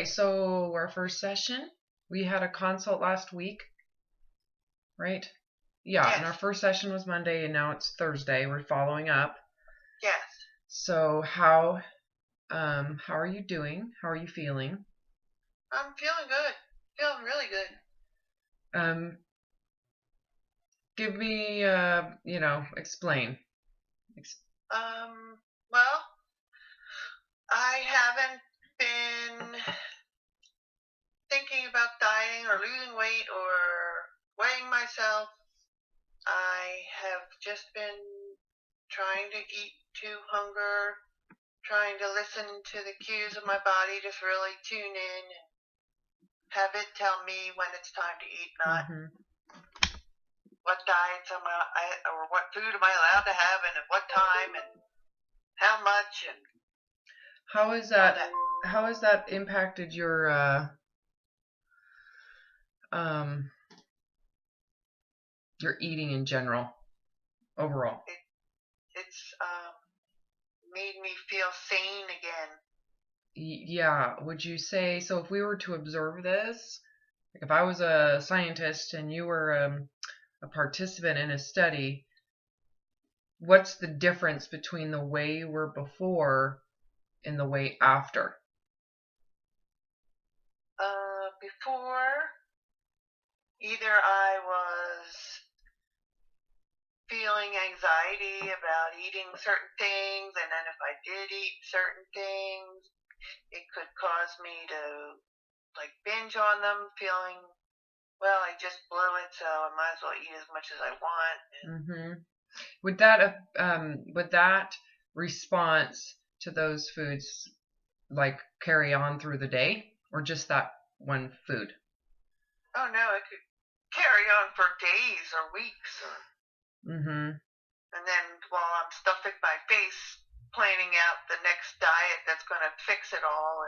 so our first session, we had a consult last week, right? Yeah, Yes. and our first session was Monday, and now it's Thursday. We're following up. Yes. So how are you doing? How are you feeling? I'm feeling good. Feeling really good. Give me, explain. Well, I haven't been thinking about dieting or losing weight or weighing myself. I have just been trying to eat to hunger, trying to listen to the cues of my body, just really tune in and have it tell me when it's time to eat, not what diets or what food am I allowed to have and at what time and how much and how has that impacted your eating in general overall? It's made me feel sane again. Yeah, would you say so? If we were to observe this, like if I was a scientist and you were a participant in a study, what's the difference between the way you were before and the way after? Before, either I was feeling anxiety about eating certain things, and then if I did eat certain things, it could cause me to binge on them, feeling, well, I just blew it, so I might as well eat as much as I want. Would that response to those foods carry on through the day, or just that one food? Oh no, it could carry on for days or weeks. And then while I'm stuffing my face, planning out the next diet that's going to fix it all.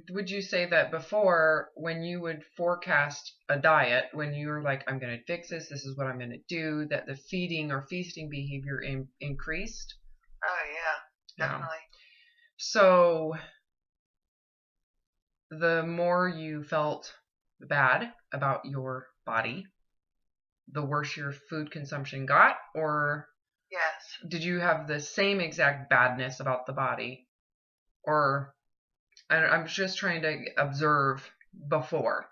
Would you say that before, when you would forecast a diet, when you were like, I'm going to fix this, this is what I'm going to do, that the feeding or feasting behavior increased? Oh yeah, definitely. So the more you felt bad about your body, the worse your food consumption got? Or yes, did you have the same exact badness about the body? Or I'm just trying to observe before.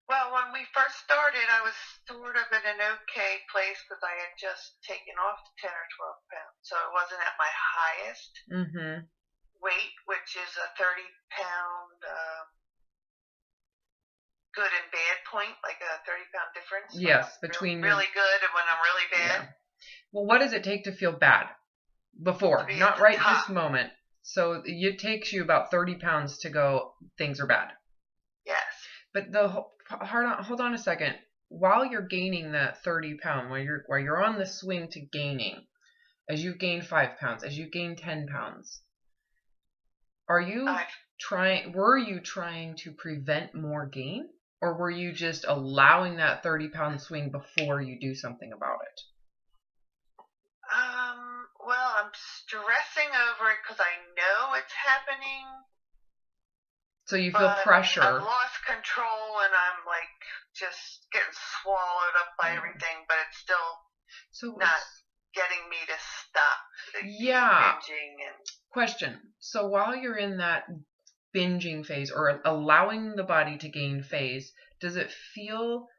Well, when we first started, I was sort of in an okay place because I had just taken off 10 or 12 pounds. So it wasn't at my highest weight, which is a 30-pound good and bad point, like a 30-pound difference. Yes, between really good and when I'm really bad. Yeah. Well, what does it take to feel bad? Before, not right this moment. So it takes you about 30 pounds to go, things are bad. Yes. But hold on a second. While you're gaining that 30 pound, while you're on the swing to gaining, as you gain 5 pounds, as you gain 10 pounds, were you trying to prevent more gain? Or were you just allowing that 30-pound swing before you do something about it? Well, I'm stressing over it because I know it's happening. So you feel pressure. I've lost control and I'm just getting swallowed up by everything, but it's still not getting me to stop binging. Question. So while you're in that binging phase or allowing the body to gain phase, does it feel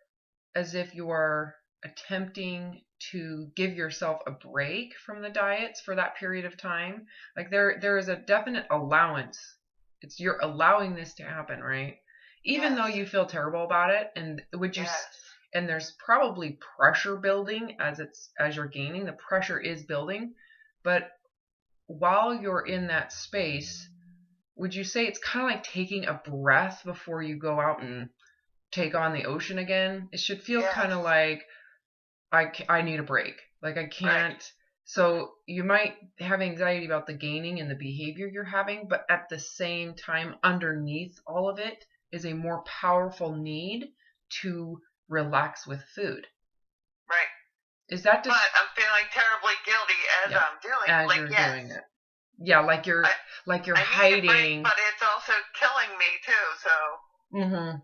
as if you are attempting to give yourself a break from the diets for that period of time? Like there is a definite allowance. You're allowing this to happen, right? Even though you feel terrible about it, and and there's probably pressure building as you're gaining, the pressure is building, but while you're in that space, would you say it's kind of like taking a breath before you go out and take on the ocean again? It should feel kind of like I need a break. Like I can't. Right. So you might have anxiety about the gaining and the behavior you're having, but at the same time, underneath all of it is a more powerful need to relax with food. Right. Is that But I'm feeling terribly guilty as Yeah. I'm doing As like you're yes, doing it. Yeah, like you're I need a break, hiding. but it's also killing me too. So Hmm.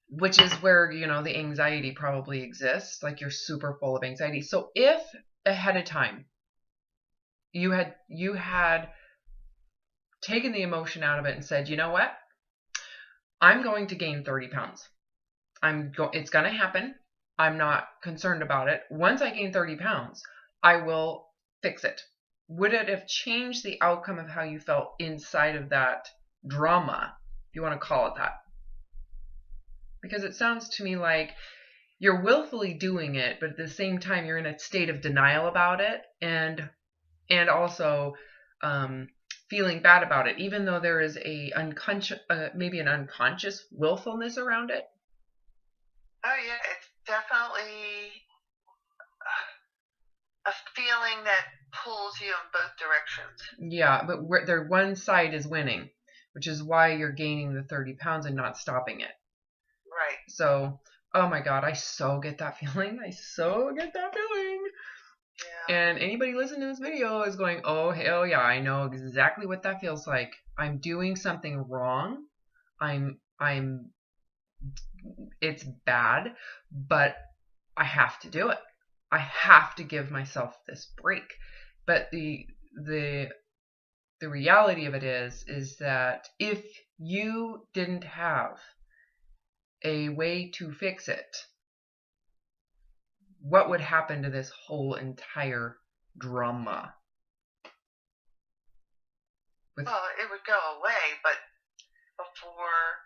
Which is where, the anxiety probably exists. Like you're super full of anxiety. So if ahead of time you had taken the emotion out of it and said, you know what? I'm going to gain 30 pounds. It's going to happen. I'm not concerned about it. Once I gain 30 pounds, I will fix it. Would it have changed the outcome of how you felt inside of that drama, if you want to call it that? Because it sounds to me like you're willfully doing it, but at the same time you're in a state of denial about it, and also feeling bad about it, even though there is a unconscious, maybe an unconscious willfulness around it. oh yeah, it's definitely a feeling that pulls you in both directions. Yeah, but one side is winning, which is why you're gaining the 30 pounds and not stopping it. Right. So, oh my God, I so get that feeling. I so get that feeling. Yeah. And anybody listening to this video is going, oh, hell yeah, I know exactly what that feels like. I'm doing something wrong. It's bad, but I have to do it. I have to give myself this break. But the reality of it is that if you didn't have a way to fix it, what would happen to this whole entire drama? Well, it would go away, but before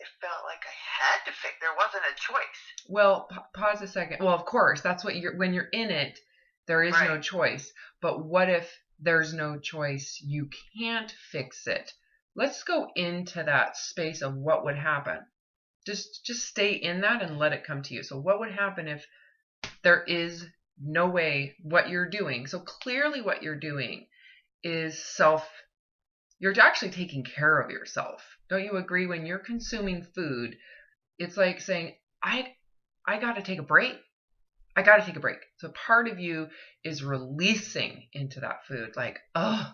it felt like I had to fix. There wasn't a choice. Well, pause a second. Well, of course, that's what when you're in it, there is no choice. But what if there's no choice? You can't fix it. Let's go into that space of what would happen. Just stay in that and let it come to you. So what would happen if there is no way what you're doing? So clearly what you're doing is you're actually taking care of yourself. Don't you agree? When you're consuming food, it's like saying, I got to take a break. I got to take a break. So part of you is releasing into that food, like, oh,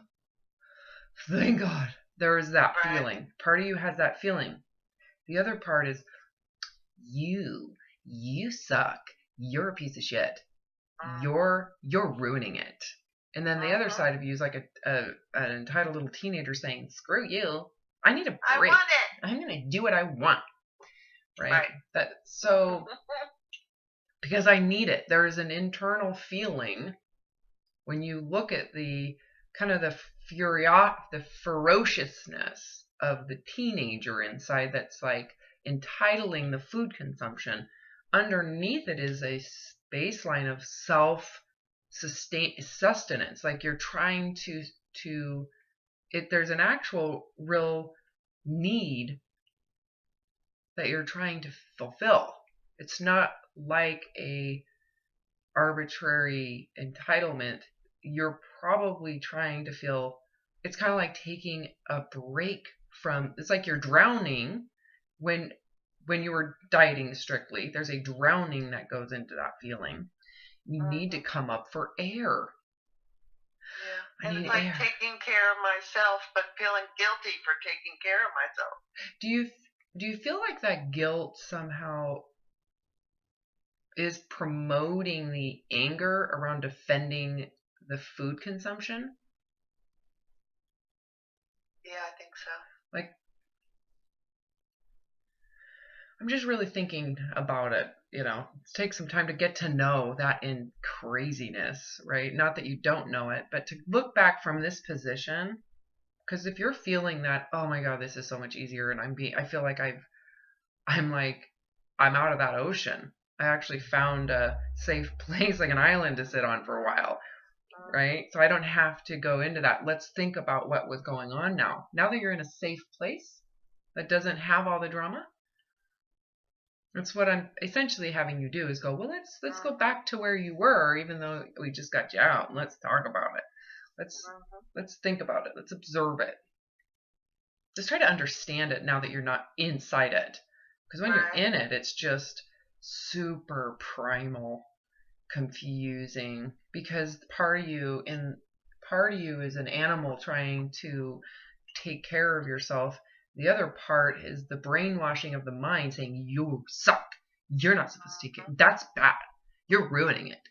thank God there is that feeling. Part of you has that feeling. The other part is you suck. You're a piece of shit. You're ruining it. And then the other side of you is like an entitled little teenager saying, screw you. I need a break. I want it. I'm going to do what I want. Right? So because I need it. There is an internal feeling when you look at the kind of the ferociousness of the teenager inside that's like entitling the food consumption. Underneath it is a baseline of sustenance. Like you're trying to there's an actual real need that you're trying to fulfill. It's not like a arbitrary entitlement. You're probably trying to feel, it's kind of like taking a break from, it's like you're drowning when you were dieting strictly. There's a drowning that goes into that feeling. You need to come up for air. Yeah. And it's like taking care of myself, but feeling guilty for taking care of myself. Do you feel like that guilt somehow is promoting the anger around defending the food consumption? Yeah, I think so. Like, I'm just really thinking about it, take some time to get to know that in craziness, right? Not that you don't know it, but to look back from this position, because if you're feeling that, oh my God, this is so much easier, and I feel like I'm out of that ocean. I actually found a safe place, like an island to sit on for a while, right? So I don't have to go into that. Let's think about what was going on now. Now that you're in a safe place that doesn't have all the drama, that's what I'm essentially having you do is go, well, let's go back to where you were, even though we just got you out, and let's talk about it. Let's think about it. Let's observe it. Just try to understand it now that you're not inside it. Because when you're in it, it's just super primal. confusing because part of you is an animal trying to take care of yourself. The other part is the brainwashing of the mind saying you suck. You're not supposed to take it. That's bad. You're ruining it.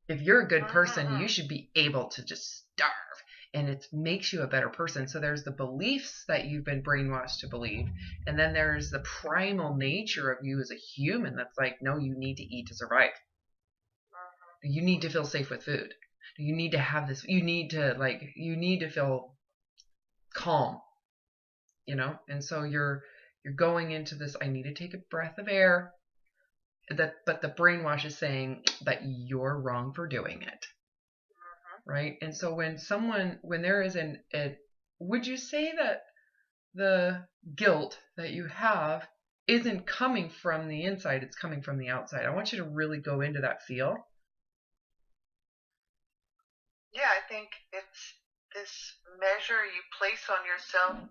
If you're a good person, you should be able to just starve. And it makes you a better person. So there's the beliefs that you've been brainwashed to believe. And then there's the primal nature of you as a human that's like, no, you need to eat to survive. You need to feel safe with food. You need to have this. You need to feel calm. And so you're going into this, I need to take a breath of air. But the brainwash is saying that you're wrong for doing it. Right? And so when there is would you say that the guilt that you have isn't coming from the inside, it's coming from the outside? I want you to really go into that feel. Yeah, I think it's this measure you place on yourself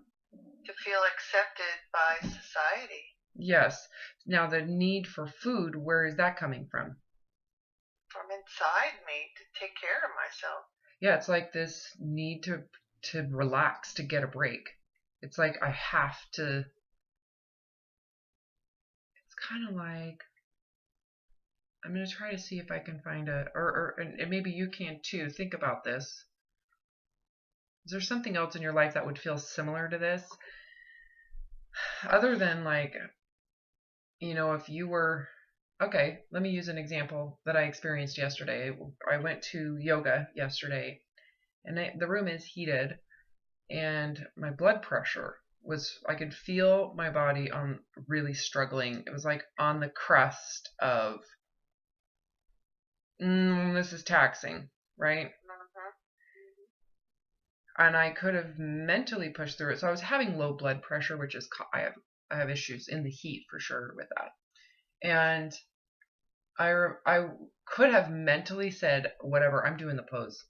to feel accepted by society. Yes. Now the need for food, where is that coming from? From inside me to take care of myself. Yeah, it's like this need to relax, to get a break. It's like I have to. It's kind of like, I'm going to try to see if I can find and maybe you can too. Think about this. Is there something else in your life that would feel similar to this? Other than like, if you were, okay, let me use an example that I experienced yesterday. I went to yoga yesterday, and the room is heated, and my blood pressure I could feel my body on really struggling. It was like on the crust of, this is taxing, right? And I could have mentally pushed through it. So I was having low blood pressure, which is, I have issues in the heat for sure with that. And I could have mentally said, whatever, I'm doing the pose.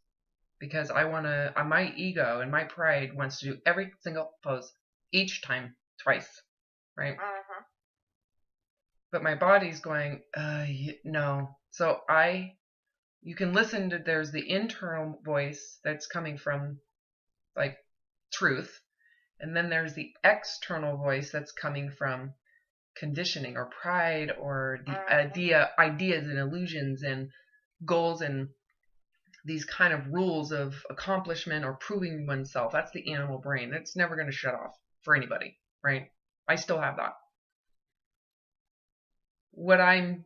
Because my ego and my pride wants to do every single pose each time, twice, right? But my body's going, no. So you can listen to, there's the internal voice that's coming from like truth. And then there's the external voice that's coming from conditioning or pride or the ideas and illusions and goals and these kind of rules of accomplishment or proving oneself. That's the animal brain. It's never going to shut off for anybody, right? I still have that. What I'm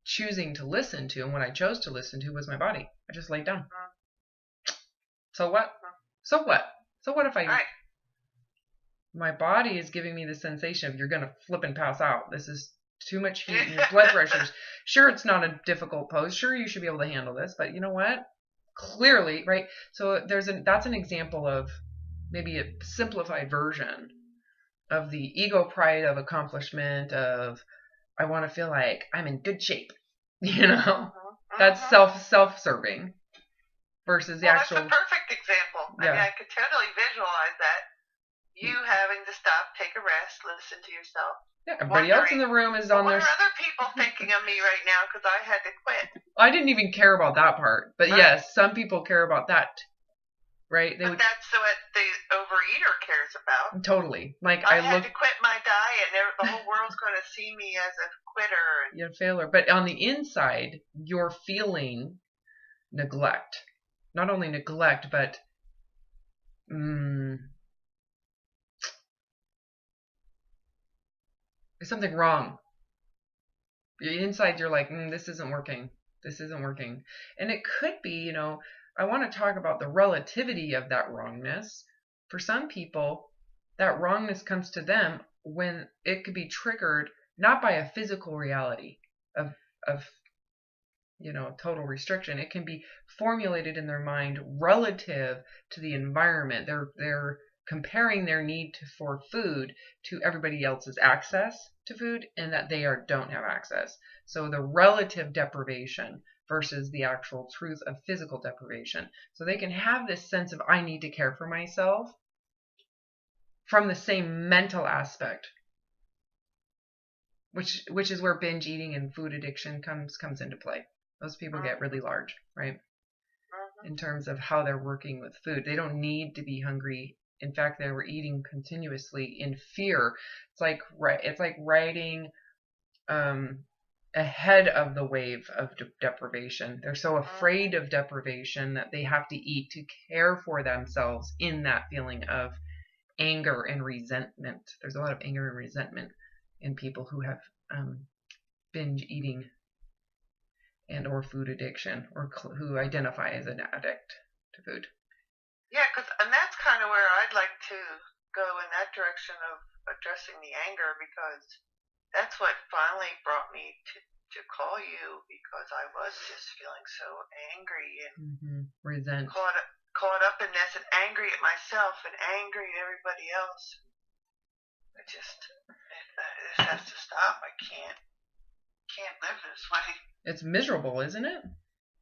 choosing to listen to and what I chose to listen to was my body. I just laid down. So what? So what if my body is giving me the sensation of you're going to flip and pass out. This is too much heat and your blood pressure's. Sure, it's not a difficult pose. Sure, you should be able to handle this. But you know what? Clearly, right? So that's an example of maybe a simplified version of the ego pride of accomplishment of I want to feel like I'm in good shape. That's self-serving versus the actual. That's a perfect example. Yeah. I mean, I could totally visualize that. You having to stop, take a rest, listen to yourself. Yeah, everybody else in the room is on their. What are other people thinking of me right now because I had to quit? I didn't even care about that part. But yes, some people care about that. Right? That's what the overeater cares about. Totally. Like I had to quit my diet and the whole world's going to see me as a quitter. You're a failure. But on the inside, you're feeling neglect. Not only neglect, but there's something wrong. Inside, you're like, this isn't working. This isn't working. And it could be, I want to talk about the relativity of that wrongness. For some people, that wrongness comes to them when it could be triggered not by a physical reality of total restriction. It can be formulated in their mind relative to the environment. They're comparing their need for food to everybody else's access to food and that they don't have access. So the relative deprivation versus the actual truth of physical deprivation. So they can have this sense of I need to care for myself from the same mental aspect. which is where binge eating and food addiction comes into play. Those people get really large, right? In terms of how they're working with food. They don't need to be hungry. In fact, they were eating continuously in fear. It's like riding ahead of the wave of deprivation. They're so afraid of deprivation that they have to eat to care for themselves in that feeling of anger and resentment. There's a lot of anger and resentment in people who have binge eating and or food addiction, or who identify as an addict to food. Yeah, and that's kind of where I'd like to go in that direction of addressing the anger, because that's what finally brought me to call you, because I was just feeling so angry and resent, caught up in this, and angry at myself and angry at everybody else. This has to stop. I can't live this way. It's miserable, isn't it?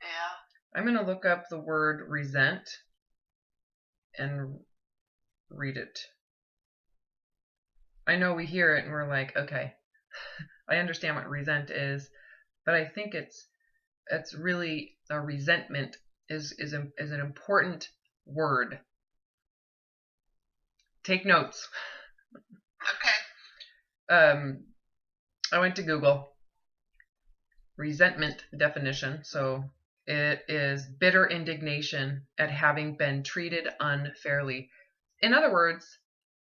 Yeah. I'm going to look up the word resent and read it. I know we hear it and we're like, okay, I understand what resent is, but I think it's really a resentment is an important word. Take notes. Okay. I went to Google. Resentment definition. So it is bitter indignation at having been treated unfairly. In other words,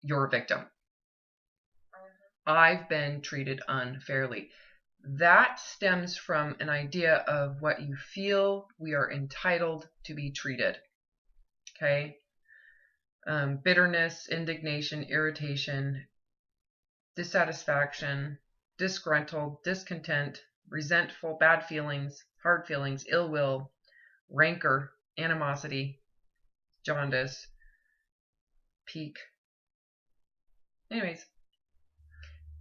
you're a victim. I've been treated unfairly. That stems from an idea of what you feel we are entitled to be treated. Okay? Bitterness, indignation, irritation, dissatisfaction, disgruntled, discontent, resentful, bad feelings, hard feelings, ill will, rancor, animosity, jaundice, pique. Anyways,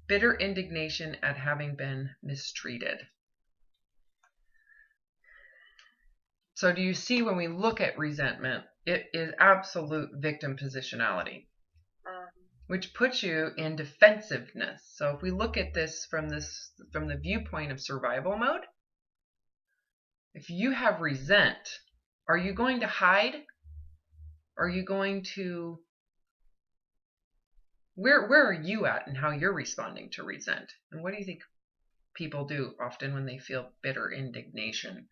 bitter indignation at having been mistreated. So do you see, when we look at resentment, it is absolute victim positionality, which puts you in defensiveness. So if we look at this from the viewpoint of survival mode, if you have resent, are you going to hide? Are you going to, where are you at and how you're responding to resent? And what do you think people do often when they feel bitter indignation?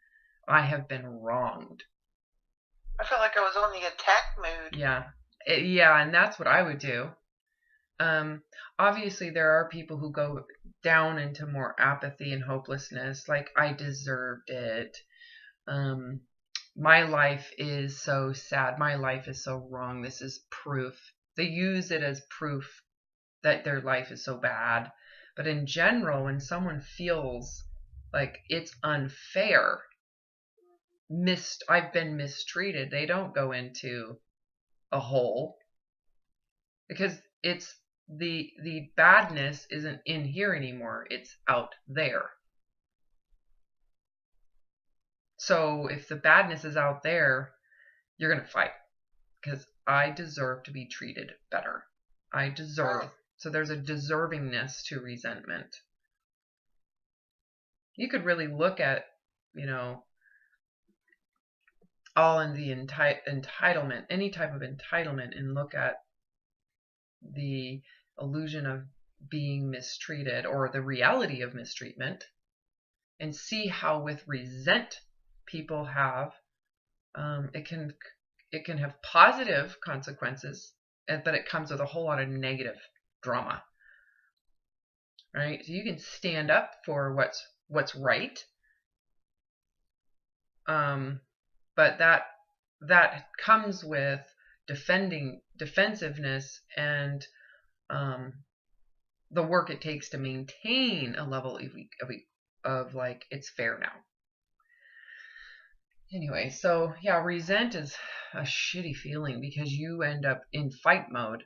I have been wronged. I felt like I was on the attack mood. Yeah, and that's what I would do. Obviously there are people who go down into more apathy and hopelessness, like, I deserved it. My life is so sad. My life is so wrong. This is proof. They use it as proof that their life is so bad. But in general, when someone feels like it's unfair, I've been mistreated, they don't go into a hole, because it's the badness isn't in here anymore, it's out there. So if the badness is out there, you're going to fight, because I deserve to be treated better. I deserve. So there's a deservingness to resentment. You could really look at, all in the entitlement, any type of entitlement, and look at the illusion of being mistreated, or the reality of mistreatment, and see how with resent people have, it can have positive consequences, but it comes with a whole lot of negative drama, right? So you can stand up for what's right, but that comes with defensiveness and the work it takes to maintain a level of like, it's fair now. Anyway, so yeah, resent is a shitty feeling, because you end up in fight mode.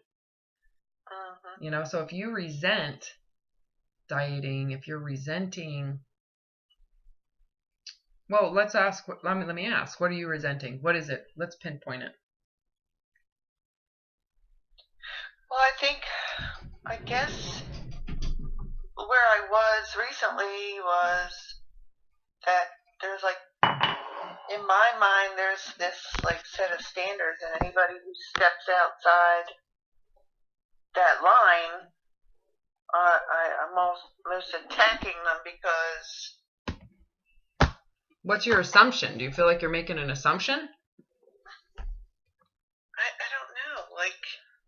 So if you resent dieting, if you're resenting, well, let me ask, what are you resenting? What is it? Let's pinpoint it. Well, I guess where I was recently was that there's like, in my mind, there's this like set of standards, and anybody who steps outside that line, I'm almost attacking them because. What's your assumption? Do you feel like you're making an assumption? I don't know. Like,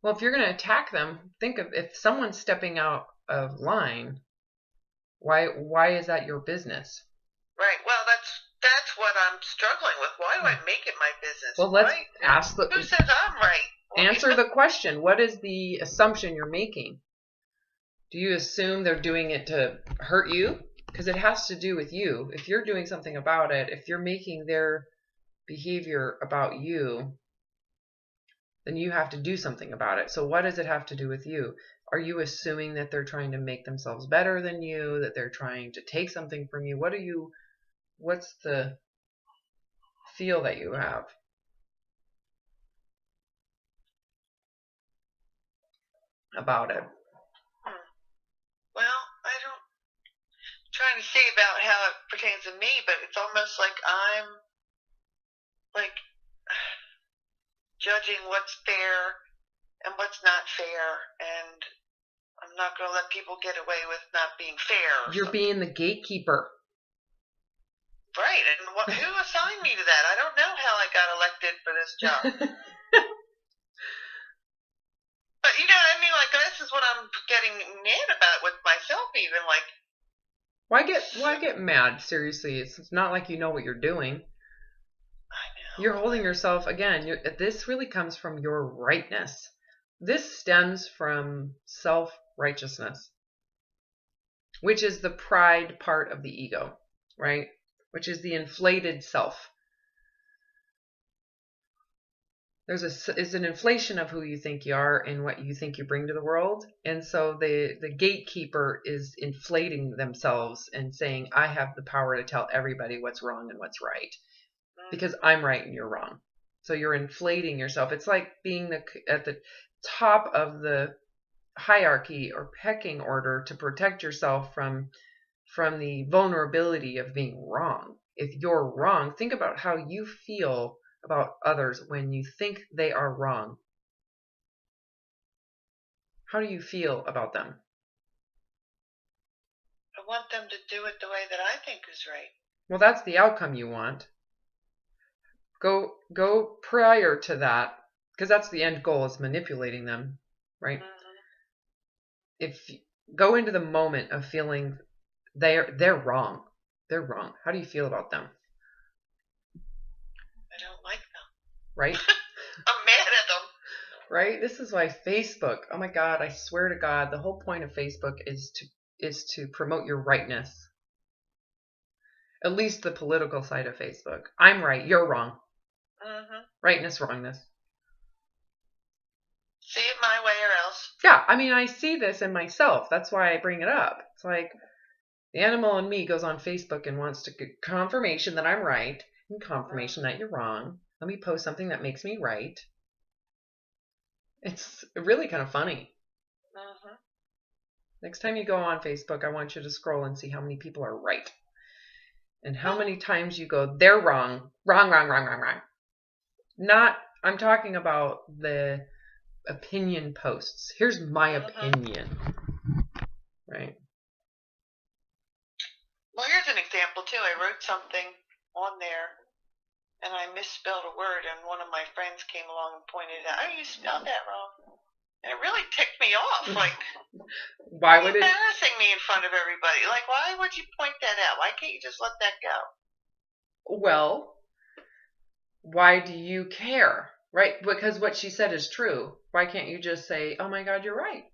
well, if you're going to attack them, think of if someone's stepping out of line, why is that your business? Right. Well, that's what I'm struggling with. Why do I make it my business? Well, let's ask the. Who says I'm right? Answer the question. What is the assumption you're making? Do you assume they're doing it to hurt you? Because it has to do with you. If you're doing something about it, if you're making their behavior about you, then you have to do something about it. So what does it have to do with you? Are you assuming that they're trying to make themselves better than you, that they're trying to take something from you? What's the feel that you have about it? Well, I don't. Trying to see about how it pertains to me, but it's almost like I'm like judging what's fair and what's not fair, and I'm not going to let people get away with not being fair. You're being the gatekeeper. Right, and who assigned me to that? I don't know how I got elected for this job. But, I mean, like, this is what I'm getting mad about with myself, even, like. Why get mad? Seriously, it's not like you know what you're doing. I know. You're holding yourself, again, this really comes from your rightness. This stems from self-righteousness, which is the pride part of the ego, right? Which is the inflated self. Is an inflation of who you think you are and what you think you bring to the world. And so the gatekeeper is inflating themselves and saying, I have the power to tell everybody what's wrong and what's right. Because I'm right and you're wrong. So you're inflating yourself. It's like being at the top of the hierarchy or pecking order to protect yourself from the vulnerability of being wrong. If you're wrong, think about how you feel about others when you think they are wrong. How do you feel about them? I want them to do it the way that I think is right. Well, that's the outcome you want. Go prior to that, because that's the end goal, is manipulating them, right? Mm-hmm. If go into the moment of feeling they're wrong. They're wrong. How do you feel about them? I don't like them. Right? I'm mad at them. Right? This is why Facebook, oh my God, I swear to God, the whole point of Facebook is to promote your rightness. At least the political side of Facebook. I'm right, you're wrong. Mm-hmm. Rightness, wrongness. See it my way or else. Yeah, I mean, I see this in myself. That's why I bring it up. It's like the animal in me goes on Facebook and wants to get confirmation that I'm right and confirmation that you're wrong. Let me post something that makes me right. It's really kind of funny. Mm-hmm. Next time you go on Facebook, I want you to scroll and see how many people are right. And how many times you go, they're wrong. Wrong. I'm talking about the opinion posts. Here's my opinion. Right. Well, here's an example, too. I wrote something on there, and I misspelled a word, and one of my friends came along and pointed out, oh, you spelled that wrong. And it really ticked me off. Like, why would it? Embarrassing me in front of everybody. Like, why would you point that out? Why can't you just let that go? Well, why do you care? Right? Because what she said is true. Why can't you just say, oh my God, you're right?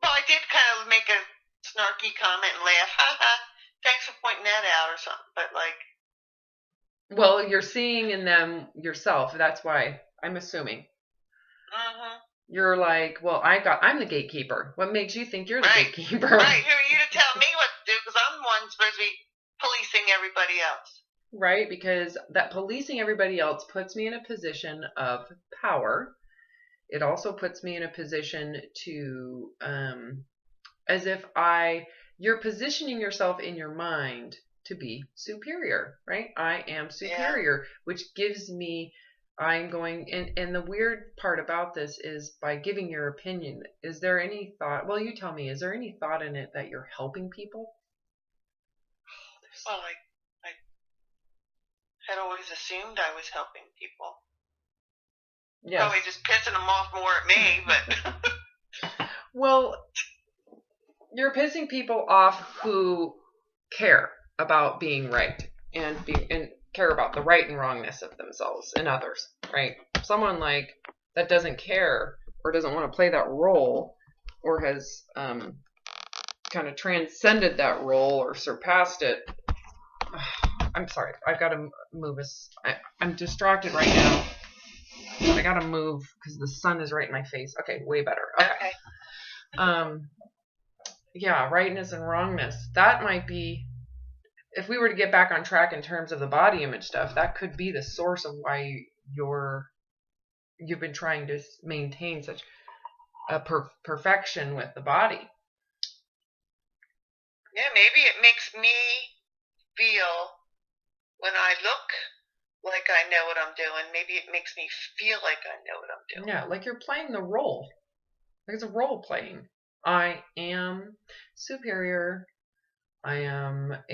Well, I did kind of make a snarky comment and laugh. Ha ha. Thanks for pointing that out or something. But, like. Well, you're seeing in them yourself. That's why I'm assuming. Mm-hmm. You're like, well, I'm the gatekeeper. What makes you think you're the gatekeeper? Right. Who are you to tell me what to do? Because I'm the one supposed to be policing everybody else. Right, because that policing everybody else puts me in a position of power. It also puts me in a position to as if you're positioning yourself in your mind to be superior, right? I am superior, which gives me, I'm going, and the weird part about this is by giving your opinion, is there any thought, well, you tell me, is there any thought in it that you're helping people? Well, I had always assumed I was helping people. Yes. Probably just pissing them off more at me, but... Well, you're pissing people off who care about being right and care about the right and wrongness of themselves and others, right? Someone like that doesn't care or doesn't want to play that role or has kind of transcended that role or surpassed it. I'm sorry, I've got to move us. I'm distracted right now. I got to move because the sun is right in my face. Okay, way better. Okay. Yeah, rightness and wrongness. That might be, if we were to get back on track in terms of the body image stuff, that could be the source of why you've been trying to maintain such a perfection with the body. Yeah, maybe it makes me feel, when I look like I know what I'm doing, maybe it makes me feel like I know what I'm doing. Yeah, like you're playing the role. Like it's a role playing. I am superior. Where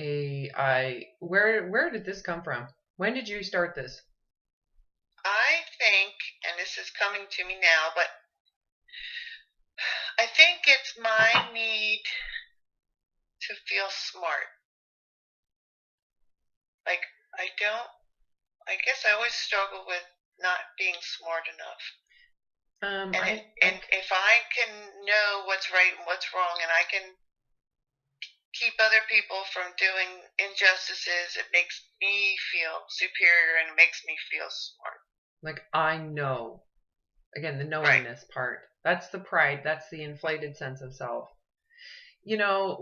did this come from? When did you start this? I think, and this is coming to me now, but I think it's my need to feel smart. Like, I guess I always struggle with not being smart enough. If I can know what's right and what's wrong, and I can keep other people from doing injustices, it makes me feel superior and it makes me feel smart. Like, I know. Again, the knowingness part. That's the pride. That's the inflated sense of self. You know,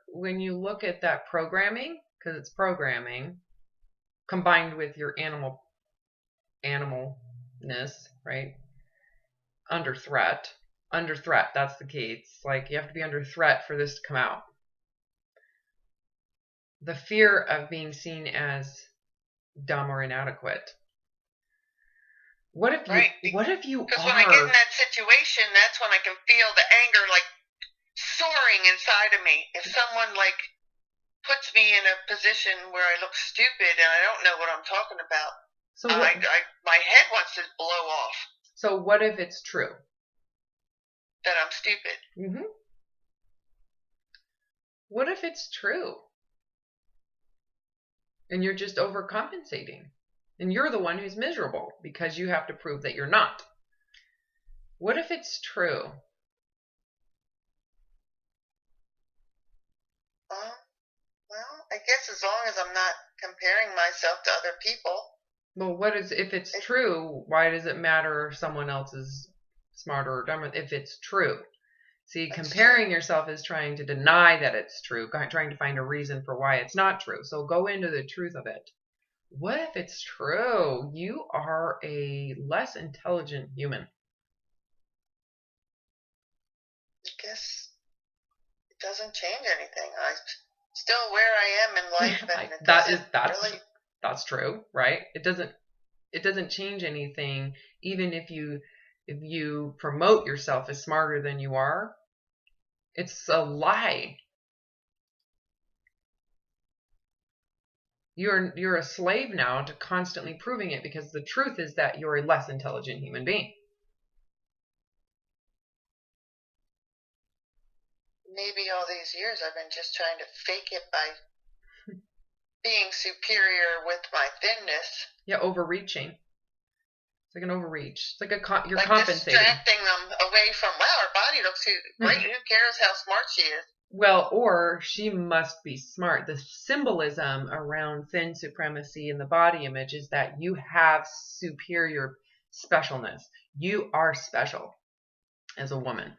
when you look at that programming, because it's programming, combined with your animalness, right? Under threat, that's the key. It's like you have to be under threat for this to come out. The fear of being seen as dumb or inadequate. What if you Because when I get in that situation, that's when I can feel the anger like soaring inside of me. If someone like puts me in a position where I look stupid and I don't know what I'm talking about, so my head wants to blow off. So what if it's true? That I'm stupid. Mm-hmm. What if it's true? And you're just overcompensating. And you're the one who's miserable because you have to prove that you're not. What if it's true? Well, I guess as long as I'm not comparing myself to other people. Well, if it's true, why does it matter if someone else is smarter or dumber? If it's true. See, comparing yourself is trying to deny that it's true, trying to find a reason for why it's not true. So go into the truth of it. What if it's true? You are a less intelligent human. I guess it doesn't change anything. I'm still where I am in life, and that's true, right? It doesn't change anything, even if you promote yourself as smarter than you are. It's a lie. You're a slave now to constantly proving it, because the truth is that you're a less intelligent human being. Maybe all these years I've been just trying to fake it by being superior with my thinness. Yeah, overreaching. It's like an overreach. It's like you're like compensating. Distracting them away from, wow, her body looks great. Who cares how smart she is? Well, or she must be smart. The symbolism around thin supremacy in the body image is that you have superior specialness. You are special as a woman.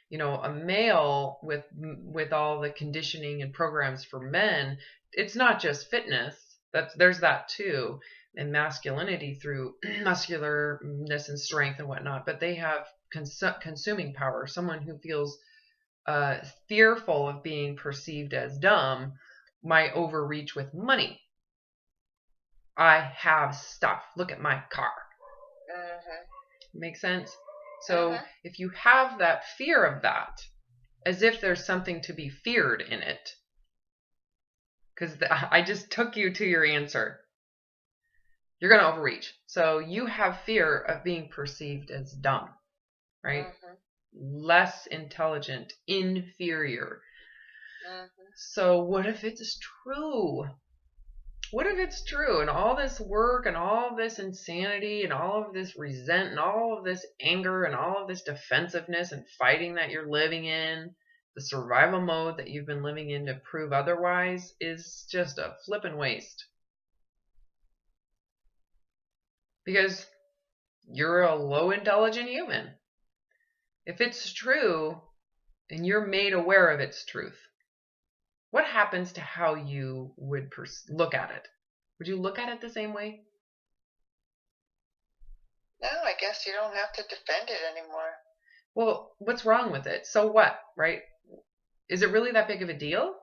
You know, a male with all the conditioning and programs for men, it's not just fitness. There's that too, and masculinity through muscularness and strength and whatnot. But they have consuming power. Someone who feels fearful of being perceived as dumb might overreach with money. I have stuff. Look at my car. Make sense? So if you have that fear of that, as if there's something to be feared in it, because I just took you to your answer, you're going to overreach. So you have fear of being perceived as dumb, right? Less intelligent, inferior. So what if it's true? What if it's true, and all this work and all this insanity and all of this resent and all of this anger and all of this defensiveness and fighting that you're living in, the survival mode that you've been living in to prove otherwise, is just a flippin' waste. Because you're a low intelligent human. If it's true and you're made aware of its truth, what happens to how you would look at it? Would you look at it the same way? No, I guess you don't have to defend it anymore. Well, what's wrong with it? So what, right? Is it really that big of a deal?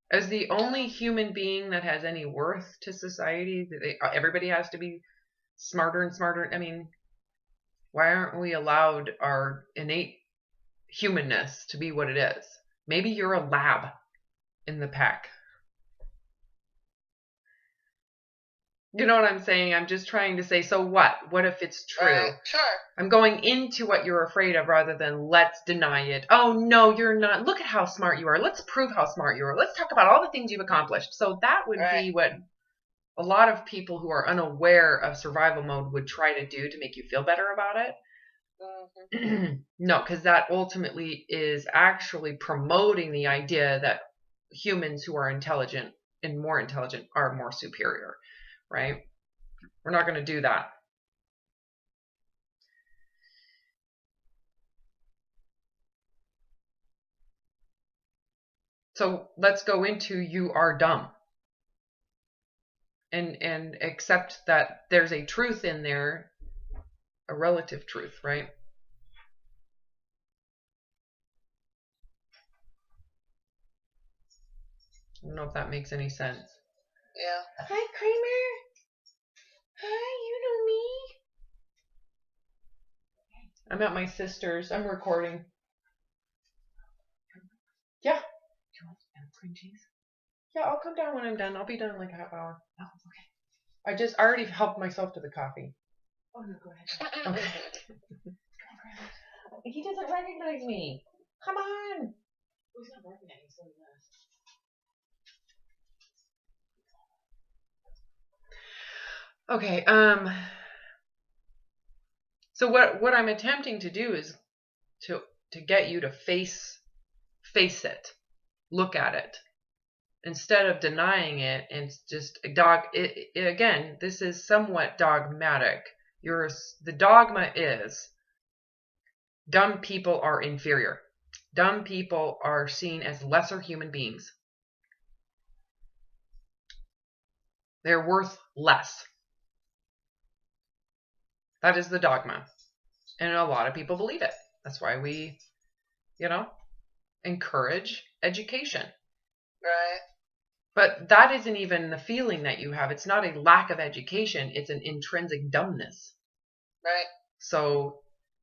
As the only human being that has any worth to society, everybody has to be smarter and smarter. I mean, why aren't we allowed our innate humanness to be what it is? Maybe you're a lab in the pack. You know what I'm saying? I'm just trying to say, so what? What if it's true? Sure. I'm going into what you're afraid of rather than let's deny it. Oh, no, you're not. Look at how smart you are. Let's prove how smart you are. Let's talk about all the things you've accomplished. So that would be what a lot of people who are unaware of survival mode would try to do to make you feel better about it. No, because that ultimately is actually promoting the idea that humans who are intelligent and more intelligent are more superior, right? We're not going to do that. So let's go into you are dumb. And accept that there's a truth in there, a relative truth, right? I don't know if that makes any sense. Yeah. Hi, Kramer. Hi, you know me. I'm at my sister's. I'm recording. Yeah. Do you want cream cheese? Yeah, I'll come down when I'm done. I'll be done in like a half hour. Oh, okay. I already helped myself to the coffee. Oh, no, go ahead. Okay. He doesn't recognize me. Come on. Oh, he's not recognizing so much. Okay, so what I'm attempting to do is to get you to face it. Look at it. Instead of denying it and just again, this is somewhat dogmatic. The dogma is dumb people are inferior. Dumb people are seen as lesser human beings. They're worth less. That is the dogma. And a lot of people believe it. That's why we, encourage education. Right. But that isn't even the feeling that you have. It's not a lack of education. It's an intrinsic dumbness. Right. So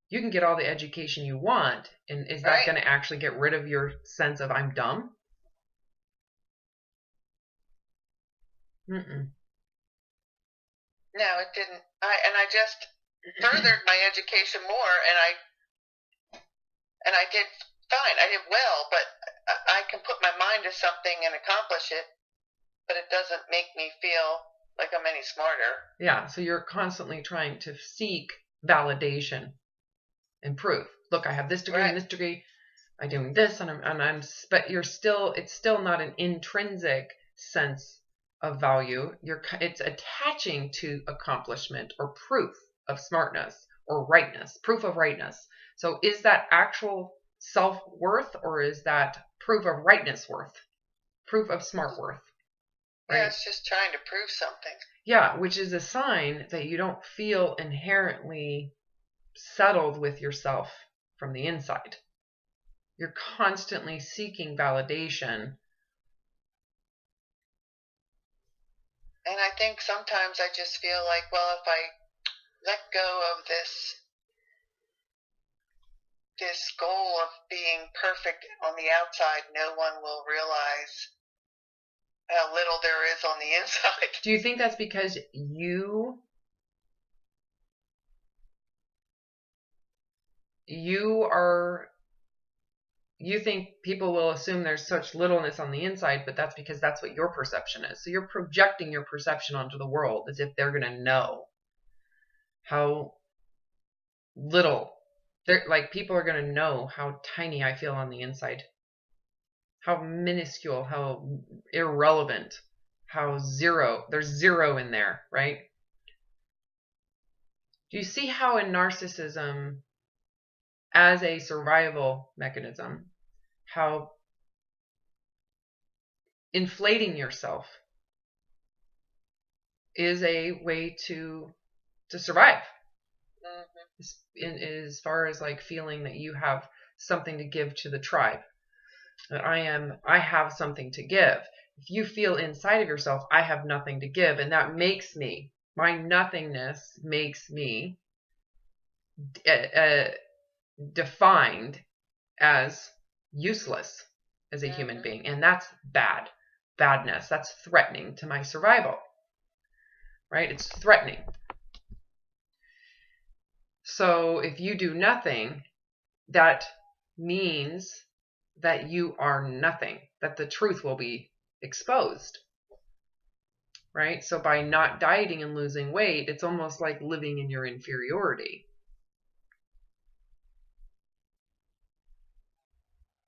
you can get all the education you want. And is that going to actually get rid of your sense of I'm dumb? Mm-mm. No, it didn't. I just furthered my education more, and I did fine. I did well, but I can put my mind to something and accomplish it, but it doesn't make me feel like I'm any smarter. Yeah, so you're constantly trying to seek validation and proof. Look, I have this degree and this degree. I'm doing this, but it's still not an intrinsic sense of value. It's attaching to accomplishment or proof of smartness or rightness, proof of rightness. So is that actual self-worth or is that proof of rightness worth? Proof of smart worth. Right? Yeah, it's just trying to prove something. Yeah, which is a sign that you don't feel inherently settled with yourself from the inside. You're constantly seeking validation. And I think sometimes I just feel like, well, if I let go of this goal of being perfect on the outside, no one will realize how little there is on the inside. Do you think that's because you think people will assume there's such littleness on the inside, but that's because that's what your perception is. So you're projecting your perception onto the world as if they're going to know how little, like people are going to know how tiny I feel on the inside, how minuscule, how irrelevant, how there's zero in there, right? Do you see how in narcissism, as a survival mechanism, how inflating yourself is a way to survive? As far as like feeling that you have something to give to the tribe, that I have something to give. If you feel inside of yourself, I have nothing to give, and that makes me, my nothingness makes me defined as useless as a human being, and that's badness. That's threatening to my survival, right? It's threatening. So if you do nothing, that means that you are nothing, that the truth will be exposed, right? So by not dieting and losing weight, it's almost like living in your inferiority.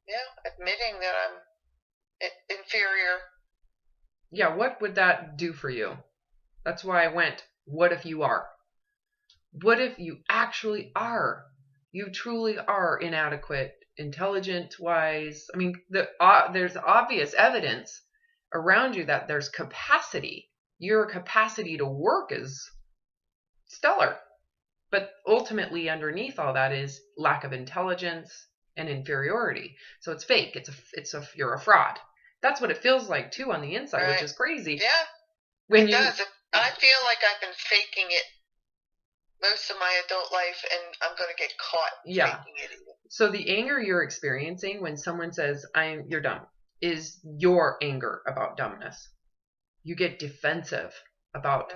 Yeah, admitting that I'm inferior. Yeah, what would that do for you? That's why I went, what if you are? What if you actually are? You truly are inadequate, intelligent-wise. I mean, there's obvious evidence around you that there's capacity. Your capacity to work is stellar. But ultimately, underneath all that is lack of intelligence and inferiority. So it's fake. You're a fraud. That's what it feels like too on the inside, Right. which is crazy. Yeah, it does. I feel like I've been faking it most of my adult life, and I'm going to get caught faking it even. So the anger you're experiencing when someone says, you're dumb, is your anger about dumbness. You get defensive about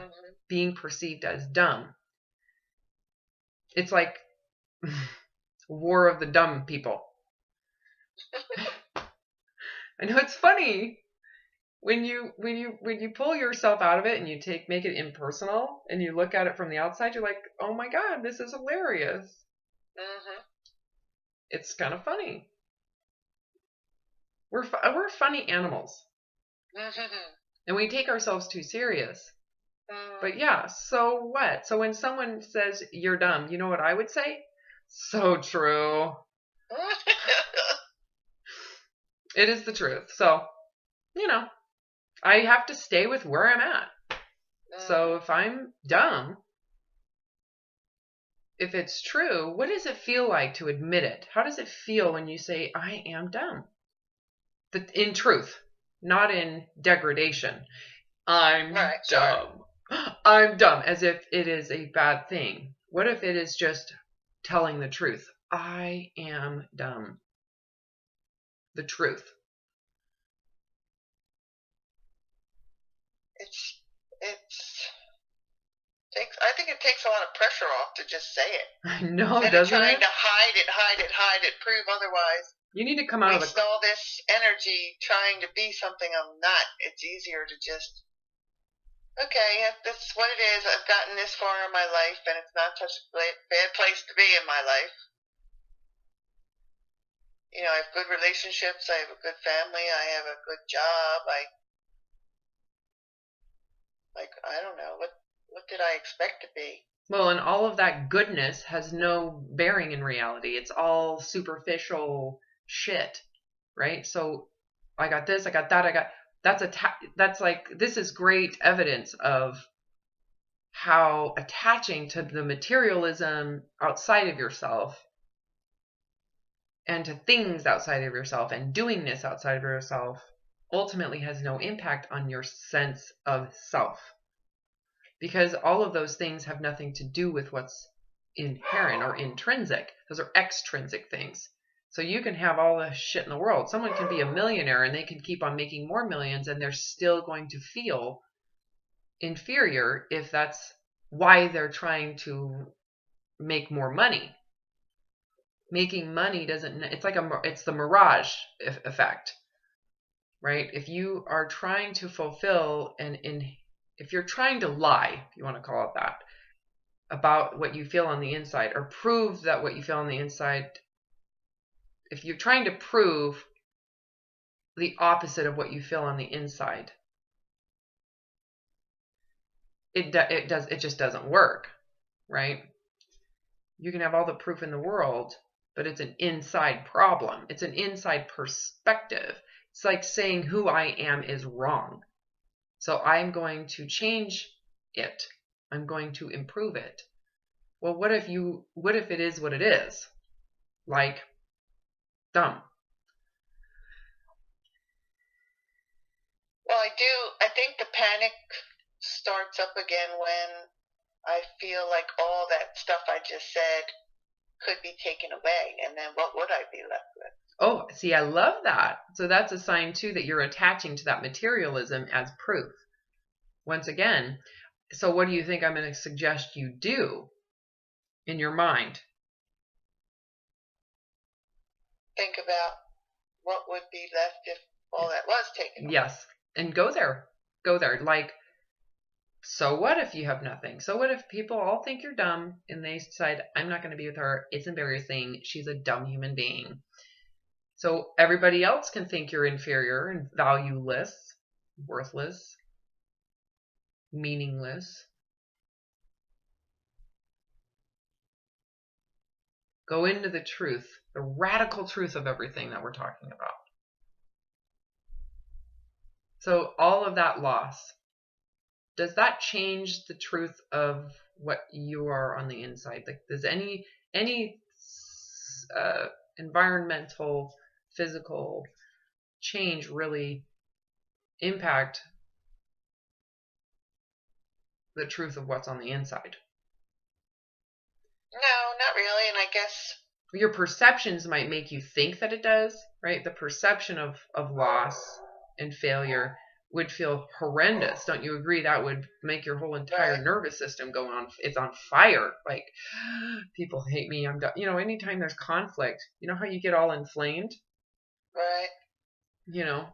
being perceived as dumb. It's like war of the dumb people. I know it's funny when you pull yourself out of it and you make it impersonal and you look at it from the outside. You're like, oh my god, this is hilarious. It's kind of funny. We're funny animals, and we take ourselves too serious. But yeah, so what? So when someone says you're dumb, you know what I would say? So true. It is the truth. So, I have to stay with where I'm at. So if I'm dumb, if it's true, what does it feel like to admit it? How does it feel when you say, I am dumb? In truth, not in degradation. I'm dumb. I'm dumb, as if it is a bad thing. What if it is just telling the truth? I am dumb. The truth. I think it takes a lot of pressure off to just say it. I know, doesn't it? Trying to hide it, prove otherwise. You need to come out of waste all this energy trying to be something I'm not. It's easier to just, okay, that's what it is. I've gotten this far in my life, and it's not such a bad place to be in my life. I have good relationships. I have a good family. I have a good job. I don't know. What did I expect to be? Well, and all of that goodness has no bearing in reality. It's all superficial shit, right? So I got this, I got that, that's like, this is great evidence of how attaching to the materialism outside of yourself and to things outside of yourself and doingness outside of yourself ultimately has no impact on your sense of self. Because all of those things have nothing to do with what's inherent or intrinsic. Those are extrinsic things. So you can have all the shit in the world. Someone can be a millionaire and they can keep on making more millions and they're still going to feel inferior if that's why they're trying to make more money. Making money doesn't, it's like it's the mirage effect, right? If you are trying to fulfill if you're trying to lie, if you want to call it that, about what you feel on the inside, or prove that what you feel on the inside, if you're trying to prove the opposite of what you feel on the inside, it just doesn't work, right? You can have all the proof in the world, but it's an inside problem. It's an inside perspective. It's like saying who I am is wrong. So I'm going to change it. I'm going to improve it. Well, what if it is what it is? Like, dumb. Well, I think the panic starts up again when I feel like all that stuff I just said could be taken away, and then what would I be left with? Oh, see, I love that. So that's a sign too that you're attaching to that materialism as proof. Once again, so what do you think I'm going to suggest you do in your mind? Think about what would be left if all that was taken away. Yes, and go there. Go there. Like, so what if you have nothing? So what if people all think you're dumb and they decide, I'm not going to be with her. It's embarrassing. She's a dumb human being. So everybody else can think you're inferior and valueless, worthless, meaningless. Go into the truth, the radical truth of everything that we're talking about. So all of that loss, does that change the truth of what you are on the inside? Like, does any environmental, physical change really impact the truth of what's on the inside? No, not really, and I guess your perceptions might make you think that it does, right? The perception of loss and failure would feel horrendous. Don't you agree? That would make your whole entire nervous system go on. It's on fire. Like, people hate me. I'm done. You know, anytime there's conflict, you know how you get all inflamed? Right. You know,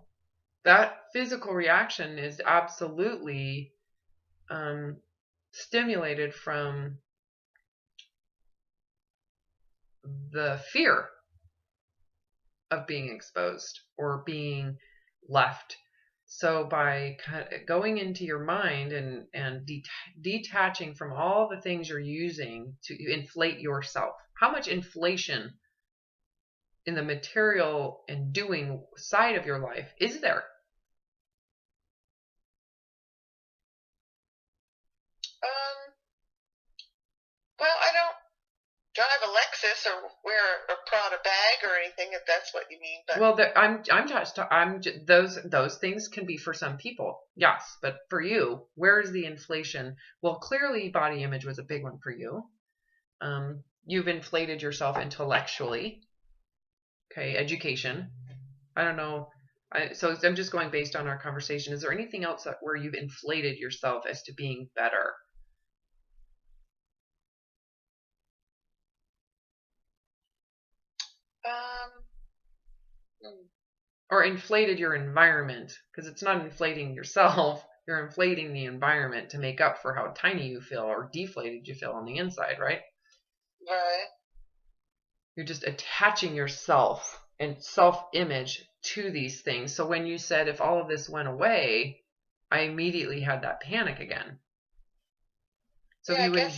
that physical reaction is absolutely stimulated from the fear of being exposed or being left. So by kind of going into your mind and detaching from all the things you're using to inflate yourself, how much inflation in the material and doing side of your life is there? Well, I don't drive a Lexus or wear a Prada bag or anything, if that's what you mean. But well, those things can be for some people, yes, but for you, where is the inflation? Well, clearly, body image was a big one for you. You've inflated yourself intellectually. Okay, education. I don't know. So I'm just going based on our conversation. Is there anything else where you've inflated yourself as to being better? Or inflated your environment, because it's not inflating yourself, you're inflating the environment to make up for how tiny you feel or deflated you feel on the inside, right? Right. You're just attaching yourself and self-image to these things. So when you said, if all of this went away, I immediately had that panic again. So yeah,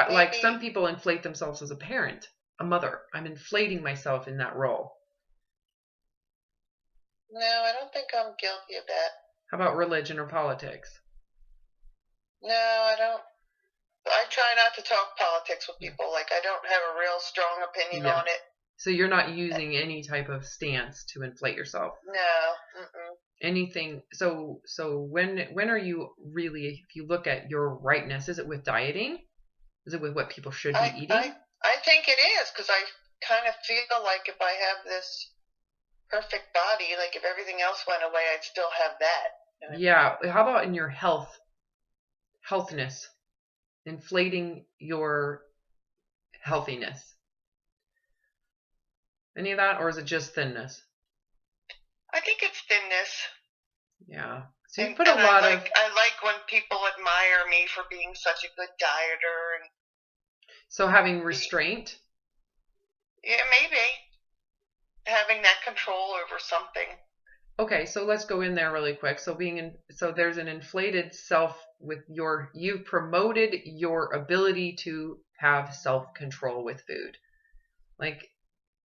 like some people inflate themselves as a parent, a mother. I'm inflating myself in that role. No, I don't think I'm guilty of that. How about religion or politics? No, I don't. I try not to talk politics with people. Like, I don't have a real strong opinion on it. So you're not using any type of stance to inflate yourself. No. Mm-mm. Anything. So when are you really, if you look at your rightness, is it with dieting? Is it with what people should be eating? I think it is, because I kind of feel like if I have this perfect body, like if everything else went away, I'd still have that. Yeah. How about in your healthness? Inflating your healthiness. Any of that, or is it just thinness? I think it's thinness. Yeah. So you put a lot of. I like when people admire me for being such a good dieter, and so having restraint. yeah, maybe having that control over something. Okay, so let's go in there really quick. So so there's an inflated self with you've promoted your ability to have self-control with food. Like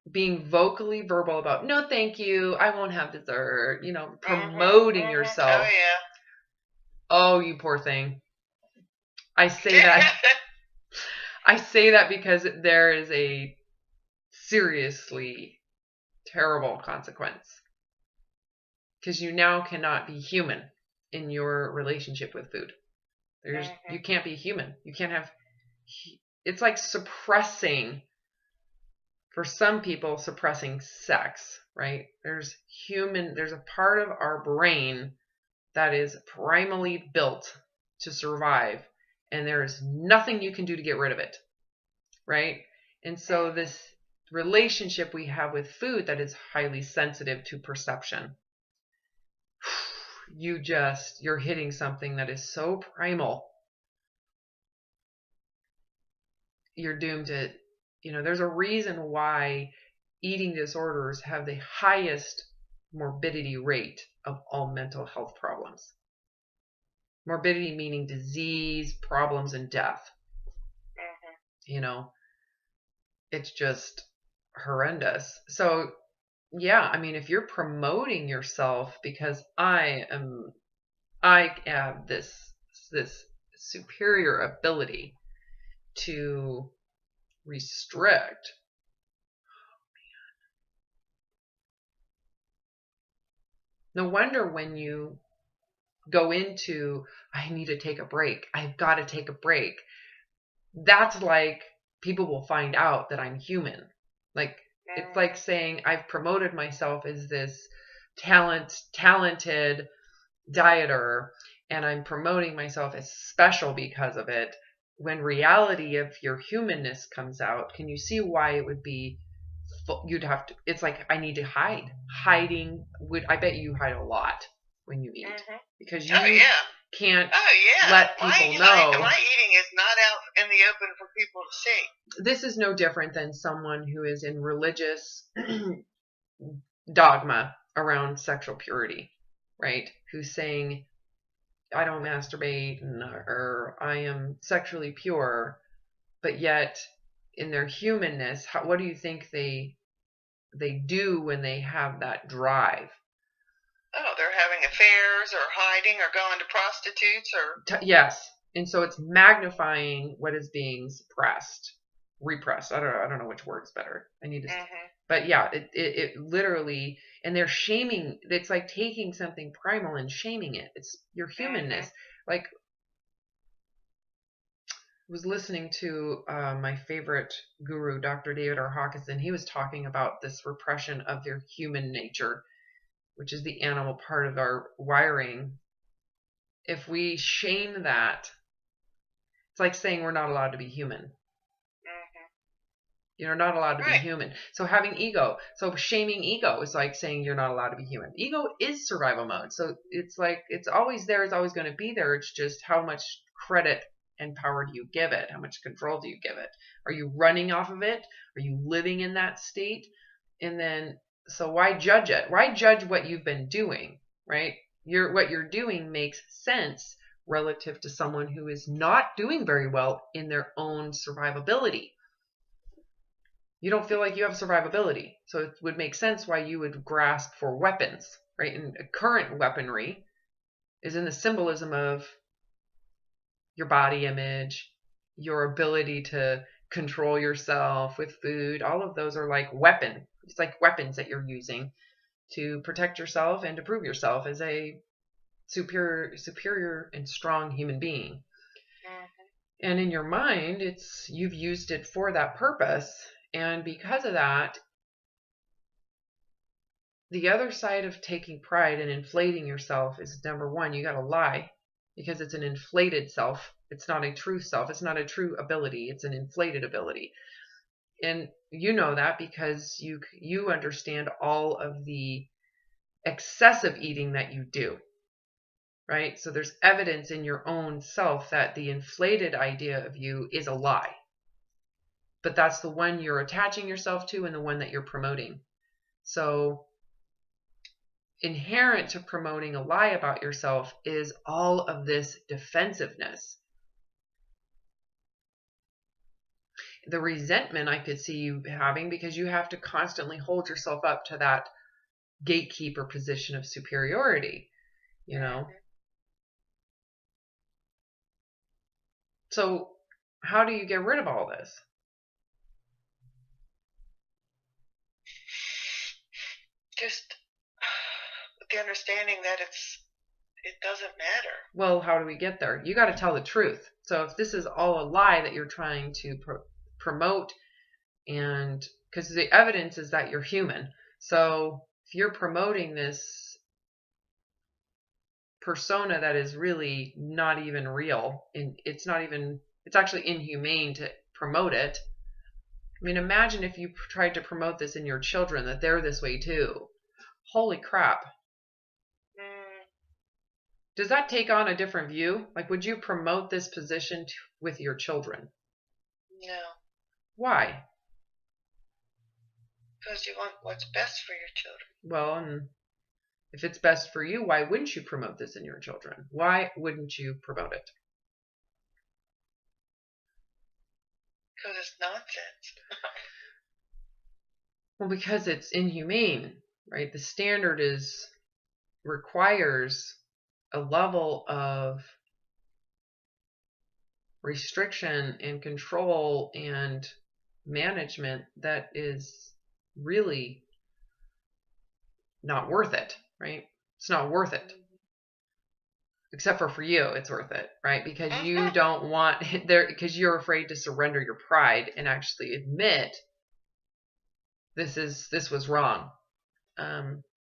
being vocally verbal about, no, thank you, I won't have dessert, promoting yourself. Oh, yeah. Oh, you poor thing. I say that. I say that because there is a seriously terrible consequence. Because you now cannot be human in your relationship with food. You can't be human. You can't have. It's like suppressing. For some people, suppressing sex, right? There's a part of our brain that is primally built to survive, and there is nothing you can do to get rid of it, right? And so this relationship we have with food that is highly sensitive to perception, you're hitting something that is so primal. You're doomed to, there's a reason why eating disorders have the highest morbidity rate of all mental health problems. Morbidity meaning disease, problems, and death. It's just horrendous. So yeah, I mean, if you're promoting yourself because I have this superior ability to restrict. No wonder when you go into, I need to take a break, I've got to take a break, that's like people will find out that I'm human. Like it's like saying I've promoted myself as this talented dieter, and I'm promoting myself as special because of it, when reality of your humanness comes out. Can you see why it would be, you'd have to, it's like I need to hide. Hiding I bet you hide a lot when you eat, because you can't let people know. My eating is not out in the open for people to see. This is no different than someone who is in religious dogma around sexual purity, right? Who's saying, I don't masturbate, or I am sexually pure, but yet in their humanness, what do you think they do when they have that drive? Oh, they're having affairs or hiding or going to prostitutes or... Yes. And so it's magnifying what is being repressed. I don't know which word's better. I need to... But yeah, it literally, and they're shaming, it's like taking something primal and shaming it. It's your humanness. Like, I was listening to my favorite guru, Dr. David R. Hawkinson. He was talking about this repression of their human nature, which is the animal part of our wiring. If we shame that, it's like saying we're not allowed to be human. You're not allowed to be human. So having ego, so shaming ego is like saying you're not allowed to be human. Ego is survival mode. So it's like, it's always there, it's always going to be there. It's just how much credit and power do you give it? How much control do you give it? Are you running off of it? Are you living in that state? And then, so why judge it? Why judge what you've been doing, right? What you're doing makes sense relative to someone who is not doing very well in their own survivability. You don't feel like you have survivability. So it would make sense why you would grasp for weapons, right? And current weaponry is in the symbolism of your body image, your ability to control yourself with food. All of those are like it's like weapons that you're using to protect yourself and to prove yourself as a superior and strong human being. And in your mind, you've used it for that purpose. And because of that, the other side of taking pride and inflating yourself is, number one, you got to lie, because it's an inflated self. It's not a true self. It's not a true ability. It's an inflated ability. And you know that because you understand all of the excessive eating that you do, right? So there's evidence in your own self that the inflated idea of you is a lie. But that's the one you're attaching yourself to and the one that you're promoting. So inherent to promoting a lie about yourself is all of this defensiveness. The resentment I could see you having because you have to constantly hold yourself up to that gatekeeper position of superiority, you know? So how do you get rid of all this? Just with the understanding that it doesn't matter. Well, how do we get there? You got to tell the truth. So if this is all a lie that you're trying to promote, and because the evidence is that you're human. So if you're promoting this persona that is really not even real, and it's actually inhumane to promote it. I mean, imagine if you tried to promote this in your children, that they're this way too. Holy crap. Does that take on a different view? Like, would you promote this position with your children? No. Why? Because you want what's best for your children. Well, and if it's best for you, why wouldn't you promote this in your children? Why wouldn't you promote it? Because it's nonsense. Well, because it's inhumane, right? The standard requires a level of restriction and control and management that is really not worth it, right? It's not worth it. Except for you, it's worth it, right? Because you don't want because you're afraid to surrender your pride and actually admit this was wrong.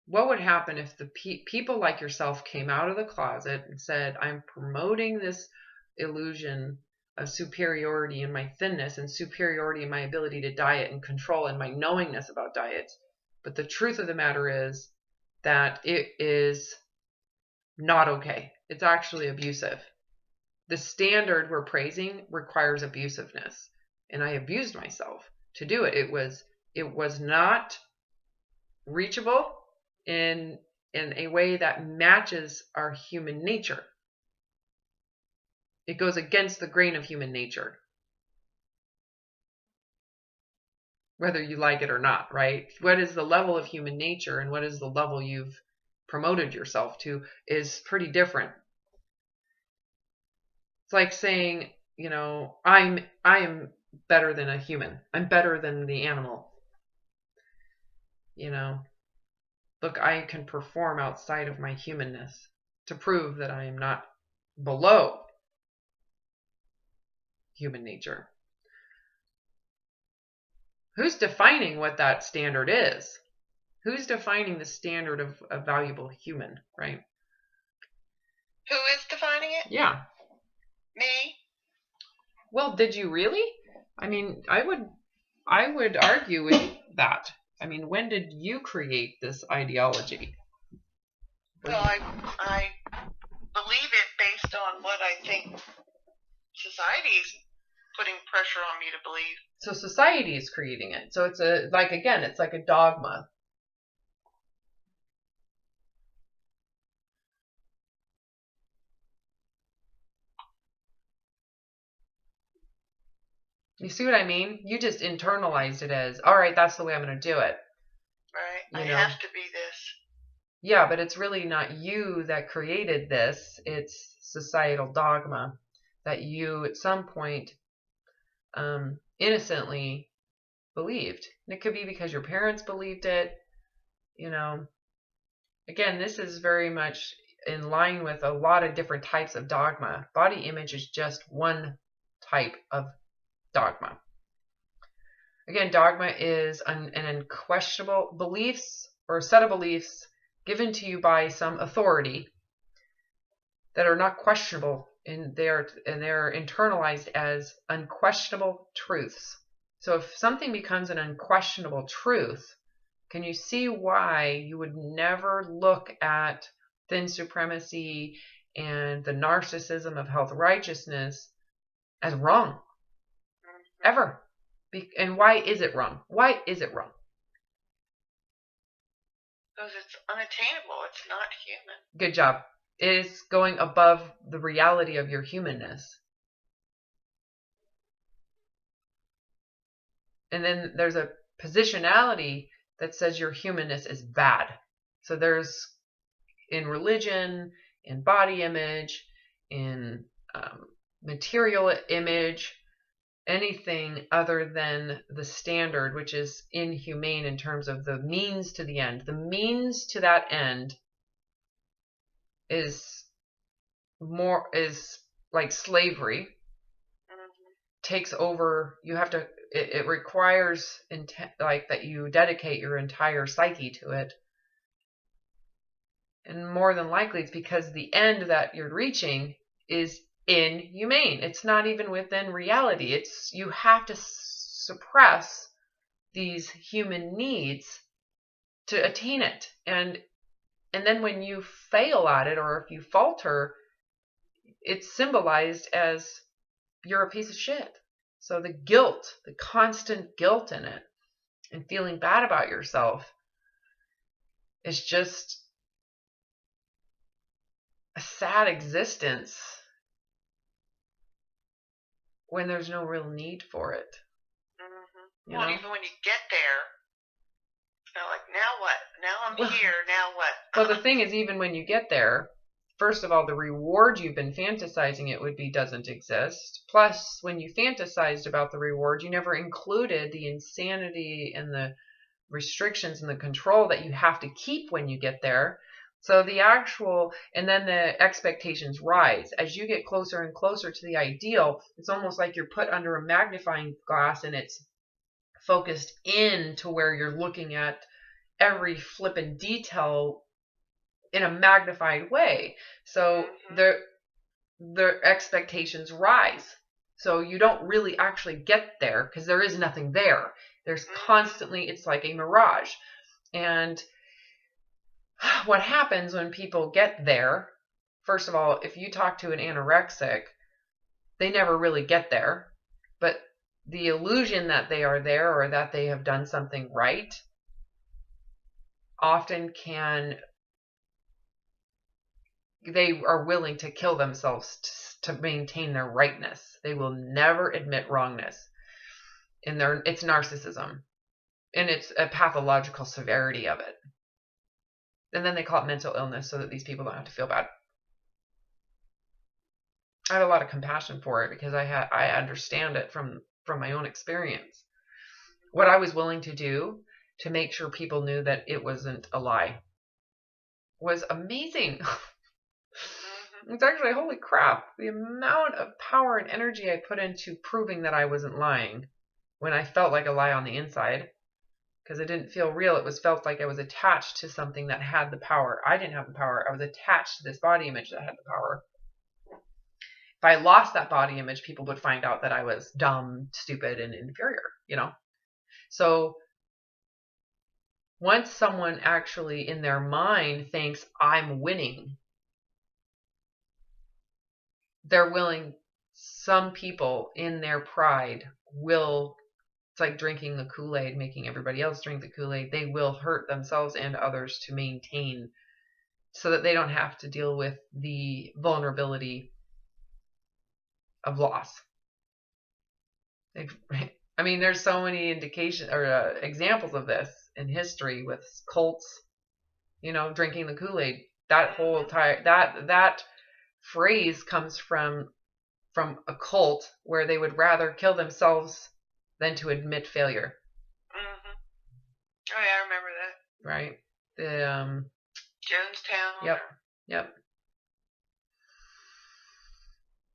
What would happen if the people like yourself came out of the closet and said, I'm promoting this illusion of superiority in my thinness and superiority in my ability to diet and control and my knowingness about diets. But the truth of the matter is that it is not okay. It's actually abusive. The standard we're praising requires abusiveness. And I abused myself to do it. It was not reachable in a way that matches our human nature. It goes against the grain of human nature. Whether you like it or not, right? What is the level of human nature and what is the level you've promoted yourself to is pretty different. It's like saying, you know, I am better than a human. I'm better than the animal. You know, look, I can perform outside of my humanness to prove that I am not below human nature. Who's defining what that standard is? Who's defining the standard of a valuable human, right? Who is defining it? Yeah. Me? Well, did you really? I mean, I would argue with that. I mean, when did you create this ideology? Well, I believe it based on what I think society's putting pressure on me to believe. So society is creating it. So it's like a dogma. You see what I mean? You just internalized it as, all right, that's the way I'm going to do it. Right. I have to be this. Yeah, but it's really not you that created this. It's societal dogma that you at some point innocently believed. And it could be because your parents believed it. Again, this is very much in line with a lot of different types of dogma. Body image is just one type of dogma. Again, dogma is an unquestionable beliefs or a set of beliefs given to you by some authority that are not questionable, and they're internalized as unquestionable truths. So if something becomes an unquestionable truth, can you see why you would never look at thin supremacy and the narcissism of health righteousness as wrong? Ever. And why is it wrong? Why is it wrong? Because it's unattainable. It's not human. Good job. It is going above the reality of your humanness. And then there's a positionality that says your humanness is bad. So there's, in religion, in body image, in material image, anything other than the standard, which is inhumane in terms of the means to the end. The means to that end is like slavery. Takes over. You have to. It requires like that you dedicate your entire psyche to it. And more than likely, it's because the end that you're reaching is inhumane. It's not even within reality. You have to suppress these human needs to attain it. And then when you fail at it, or if you falter, it's symbolized as you're a piece of shit. So the guilt, the constant guilt in it, and feeling bad about yourself is just a sad existence when there's no real need for it. Well, even when you get there, you're like, now what? Now I'm here, now what? Well, the thing is, even when you get there, first of all, the reward you've been fantasizing it would be doesn't exist. Plus, when you fantasized about the reward, you never included the insanity and the restrictions and the control that you have to keep when you get there. So and then the expectations rise. As you get closer and closer to the ideal, it's almost like you're put under a magnifying glass and it's focused in to where you're looking at every flippin' detail in a magnified way. So the expectations rise. So you don't really actually get there because there is nothing there. There's constantly, it's like a mirage. And what happens when people get there, first of all, if you talk to an anorexic, they never really get there. But the illusion that they are there or that they have done something right often they are willing to kill themselves to maintain their rightness. They will never admit wrongness. It's narcissism. And it's a pathological severity of it. And then they call it mental illness so that these people don't have to feel bad. I have a lot of compassion for it because I understand it from my own experience. What I was willing to do to make sure people knew that it wasn't a lie was amazing. It's actually, holy crap, the amount of power and energy I put into proving that I wasn't lying when I felt like a lie on the inside. Because it didn't feel real. It felt like I was attached to something that had the power. I didn't have the power. I was attached to this body image that had the power. If I lost that body image, people would find out that I was dumb, stupid, and inferior, So once someone actually in their mind thinks I'm winning, they're willing, some people in their pride will, it's like drinking the Kool-Aid, making everybody else drink the Kool-Aid. They will hurt themselves and others to maintain so that they don't have to deal with the vulnerability of loss. There's so many indications or examples of this in history with cults, drinking the Kool-Aid. That whole that phrase comes from a cult where they would rather kill themselves than to admit failure. Mm-hmm. Oh yeah, I remember that. Right? Jonestown. Yep. Yep.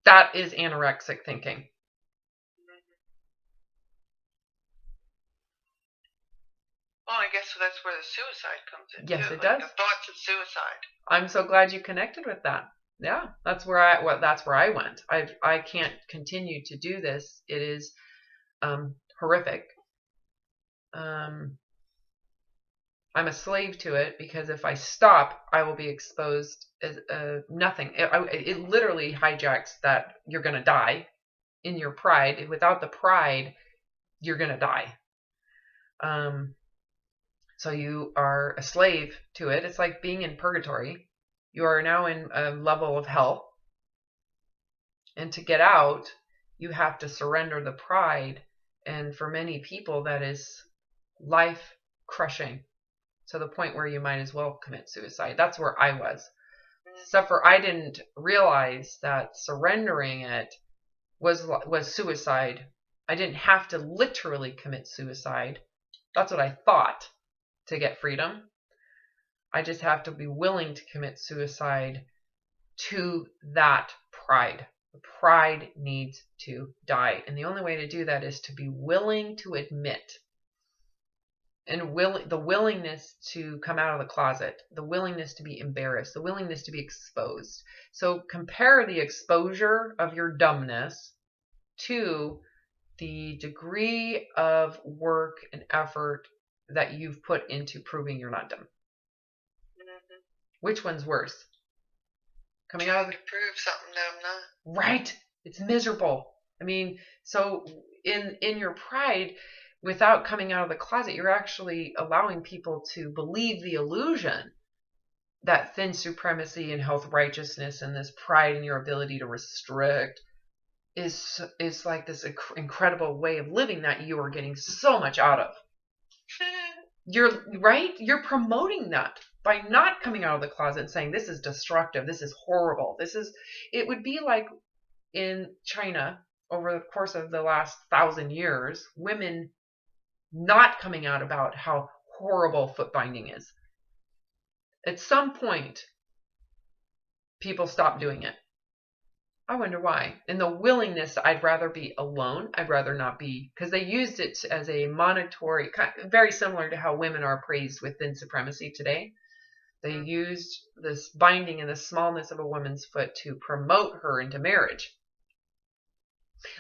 That is anorexic thinking. Well, I guess that's where the suicide comes in. Yes, too. it does. The thoughts of suicide. I'm so glad you connected with that. Yeah, that's where I went. I can't continue to do this. It is horrific. I'm a slave to it because if I stop, I will be exposed as nothing. It literally hijacks that you're going to die in your pride. Without the pride, you're going to die. So you are a slave to it. It's like being in purgatory. You are now in a level of hell. And to get out, you have to surrender the pride. And for many people, that is life crushing to the point where you might as well commit suicide. That's where I was. Except for I didn't realize that surrendering it was suicide. I didn't have to literally commit suicide. That's what I thought to get freedom. I just have to be willing to commit suicide to that pride. The pride needs to die. And the only way to do that is to be willing to admit. And the willingness to come out of the closet, the willingness to be embarrassed, the willingness to be exposed. So compare the exposure of your dumbness to the degree of work and effort that you've put into proving you're not dumb. Mm-hmm. Which one's worse? Coming out to prove something that I'm not. Right. It's miserable. I mean, so in your pride, without coming out of the closet, you're actually allowing people to believe the illusion that thin supremacy and health righteousness and this pride in your ability to restrict is like this incredible way of living that you are getting so much out of. You're right. You're promoting that by not coming out of the closet and saying this is destructive, this is horrible, it would be like in China over the course of the last 1,000 years, women not coming out about how horrible foot binding is. At some point, people stop doing it. I wonder why. And the willingness, I'd rather be alone. I'd rather not be, because they used it as a monetary, very similar to how women are praised within supremacy today. They used this binding and the smallness of a woman's foot to promote her into marriage.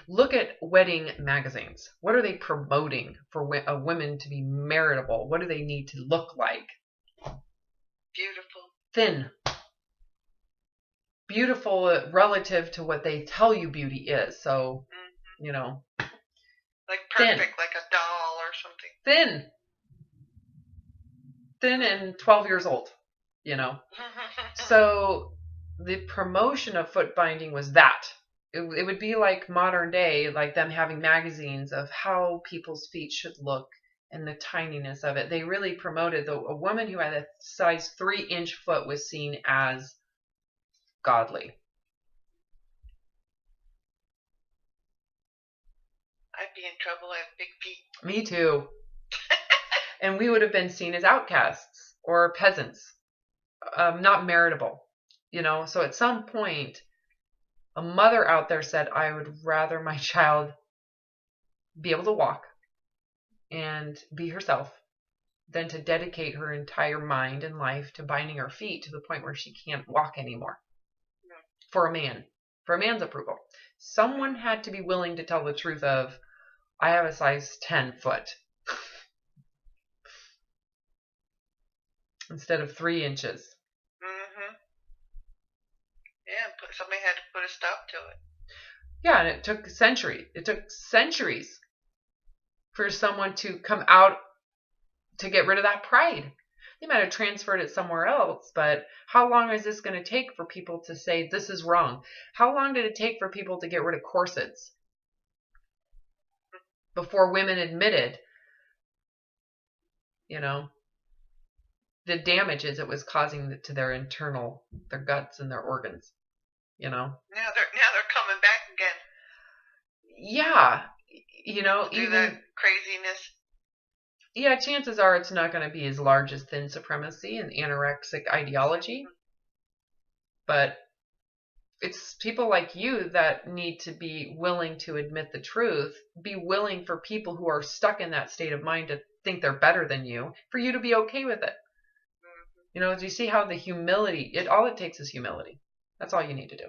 Look at wedding magazines. What are they promoting for a woman to be marriageable? What do they need to look like? Beautiful. Thin. Beautiful relative to what they tell you beauty is. So, you know. Like perfect, thin. Like a doll or something. Thin and 12 years old, you know. So the promotion of foot binding was that. It would be like modern day, like them having magazines of how people's feet should look and the tininess of it. They really promoted a woman who had a size 3-inch foot was seen as godly. I'd be in trouble. I have big feet. Me too. And we would have been seen as outcasts or peasants, not meritable, you know. So at some point, a mother out there said, I would rather my child be able to walk and be herself than to dedicate her entire mind and life to binding her feet to the point where she can't walk anymore. No. For a man's approval. Someone had to be willing to tell the truth of, I have a size 10 foot. Instead of 3 inches. Yeah, somebody had to put a stop to it. Yeah, and it took centuries. It took centuries for someone to come out to get rid of that pride. They might have transferred it somewhere else, but how long is this going to take for people to say this is wrong? How long did it take for people to get rid of corsets before women admitted, you know, the damages it was causing to their guts and their organs, you know? Now they're coming back again. Yeah. you know, do even that craziness. yeah, chances are it's not going to be as large as thin supremacy and anorexic ideology, but it's people like you that need to be willing to admit the truth, be willing for people who are stuck in that state of mind to think they're better than you, for you to be okay with it. You know, do you see how the humility, all it takes is humility. That's all you need to do.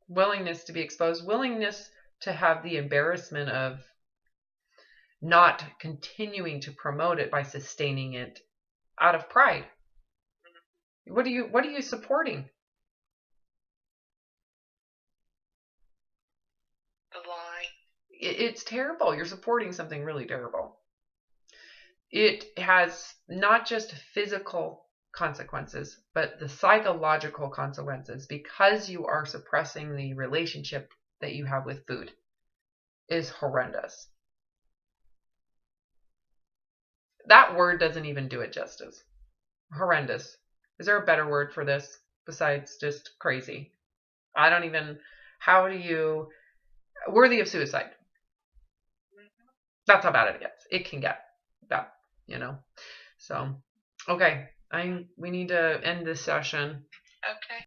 Willingness to be exposed, willingness to have the embarrassment of not continuing to promote it by sustaining it out of pride. What are you supporting? A lie. It's terrible. You're supporting something really terrible. It has not just physical consequences, but the psychological consequences, because you are suppressing the relationship that you have with food is horrendous. That word doesn't even do it justice. Horrendous. Is there a better word for this besides just crazy? I don't even, how do you, worthy of suicide. That's how bad it gets. It can get that, you know. So, okay, we need to end this session. Okay.